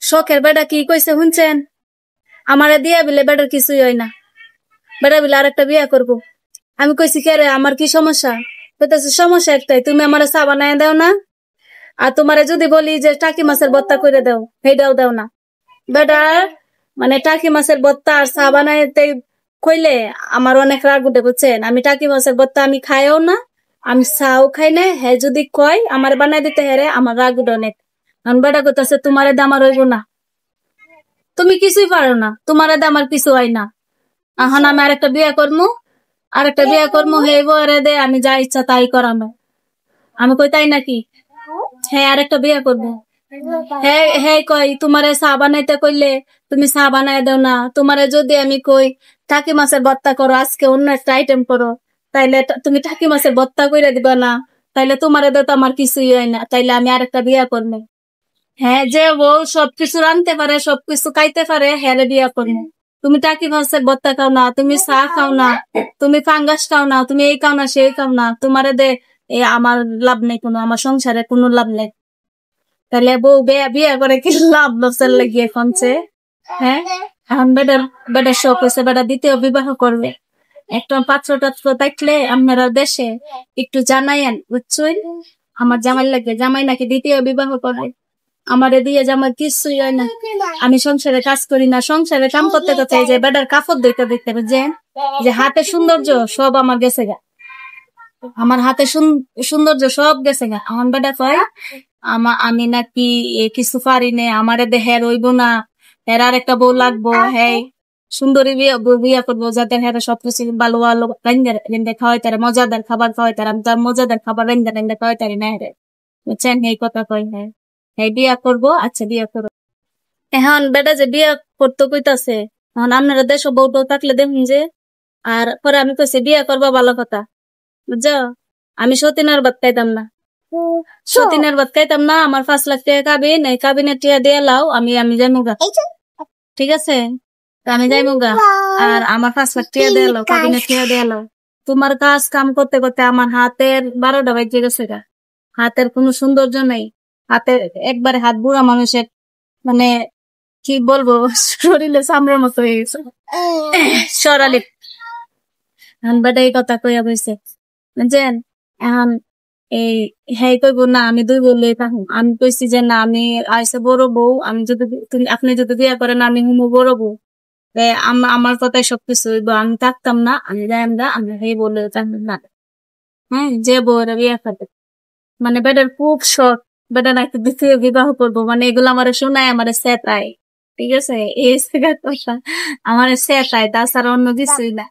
শখের বেটা কি কইছে শুনছেন? আমারে দিয়া বিলে বেটার কিছুই হয় না, বেটা বিলে আরেকটা বিয়া করবো। আমি কইছি কে রে আমার কি সমস্যা? কইতাছে সমস্যা একটাই, তুমি আমার চা বানায় দাও না, আর তোমারে যদি বলি যে টাকি মাছের ভর্তা করে দাও সেইটাও দাও না। বেটার মানে টাকি মাছের ভর্তা আর চা বানাইতে কইলে আমার অনেক রাগ উঠে, বুঝছেন? আমি টাকি মাছের ভর্তা আমি খাইও না, আমি চাও খাই না, হে যদি কয় আমার বানাই দিতে হেরে আমার রাগ উঠে অনেক। বেটা কইতাছে তোমারে দামার হইব না, তুমি কিছুই পারো না, তোমার আমার কিছু হয় না। এখন আমি আরেকটা বিয়া করবো হে বরে দে আমি যা ইচ্ছা তাই করানো। আমি কই তাই নাকি? হ্যাঁ আরেকটা বিয়া করবো। হ্যাঁ হ্যাঁ কই তোমারে চা বানাইতে কইলে তুমি চা বানাই দাও না, তোমারে যদি আমি কই টাকি মাছের ভর্তা করো, আজকে অন্য একটা আইটেম করো, তাইলে তুমি টাকি মাছের ভর্তা কইরা দিবা না, তাইলে তোমারে তো আমার কিছুই হয় না, তাইলে আমি আরেকটা বিয়া করবো। হ্যাঁ যে বউ সবকিছু রানতে পারে, সবকিছু খাইতে পারে, হ্যাঁ বিয়া করবো। তুমি টাকি মাছের ভর্তা খাও না, তুমি চা খাও না, তুমি ফাঙ্গাস খাও না, তুমি এই খাও না সেই খাও না, তোমারে দে আমার লাভ নেই, কোনো আমার সংসারে কোনো লাভ নেই। তাহলে বউ বিয়া করে কি লাভ লসের লাগিয়ে ফোনছে? হ্যাঁ এখন বেটার শখ হয়েছে, বেটা দ্বিতীয় বিবাহ করবে। একটা পাত্র টাত্র দেখলে আপনারা দেশে একটু জানাইয়েন, বুঝছেন? আমার জামাই লাগে, জামাই নাকি দ্বিতীয় বিবাহ করে। আমারে দিয়ে জামাই কিছুই হয় না, আমি সংসারে কাজ করি না, সংসারে কাম করতে করতে যে বেটার কাপড় দিতে দিতে বুঝছেন যে হাতে সৌন্দর্য সব আমার গেছে গা, আমার হাতে সৌন্দর্য সব গেছে গা। আমার বেটা কয় আমি নাকি কিছু পারি না, আমারে দেহে রইব না, এর আর একটা বউ লাগবো, হ্যাঁ সুন্দরী বিয়া করবো যাতে হ্যাঁ সবকিছু ভালো ভালো রেন্দে খাওয়াই তারা, মজাদার খাবার খাওয়াই তারা। আমি তার মজাদার খাবার রেন্দে খাওয়াই তারি না রে, বুঝছেন? এই কথা কই। হ্যাঁ হ্যাঁ বিয়া করবো, আচ্ছা বিয়া করবো। এখন বেটা যে বিয়া করতে কইতাছে, এখন আপনারা দেশ বউ বউ থাকলে দেখুন যে। আর পরে আমি কইছি বিয়া করবো ভালো কথা, বুঝছো? আমি সতীনের ভাত খাইতাম না, সতীনের ভাত খাইতাম না। আমার 5 লাখ টাকা কাবিন, এই কাবিনের টিয়া দিয়ে লাও, আমি যাইমুগা, ঠিক আছে? আমি যাইমুগা, আর আমার 5 লাখ টাকা দিয়ে লাও, কাবিনের টিয়া দিয়ে লাও। তোমার কাজ কাম করতে করতে আমার হাতের 12টা বাজে গেছে গা, হাতের কোনো সৌন্দর্য নাই, হাতের একবারে হাত বুড়া মানুষের, মানে কি বলবো, শরীরে চামড়ার মতো হয়ে গেছে সরালি। এখন বেটা এই কথা কইয়া বইছে, বুঝছেন? এখন এই হ্যাঁ কইব না আমি 2 বললে থাকুন। আমি কইছি যে না, আমি আইসে বড় বউ, আমি যদি আপনি যদি বিয়া করেন আমি হুমু বড় বউ, আমার কথাই সবকিছু হইব, আমি থাকতাম না, আমি যাইম না, আমি সেই বলে থাকতাম না। হ্যাঁ যে বউরা বিয়া করবে, মানে বেটার খুব শখ, বেটা নাকি দ্বিতীয় বিবাহ করবো, মানে এগুলো আমার শোনায়, আমার সেটাই, ঠিক আছে? এই কথা আমার সেটাই, তাছাড়া অন্য কিছুই না।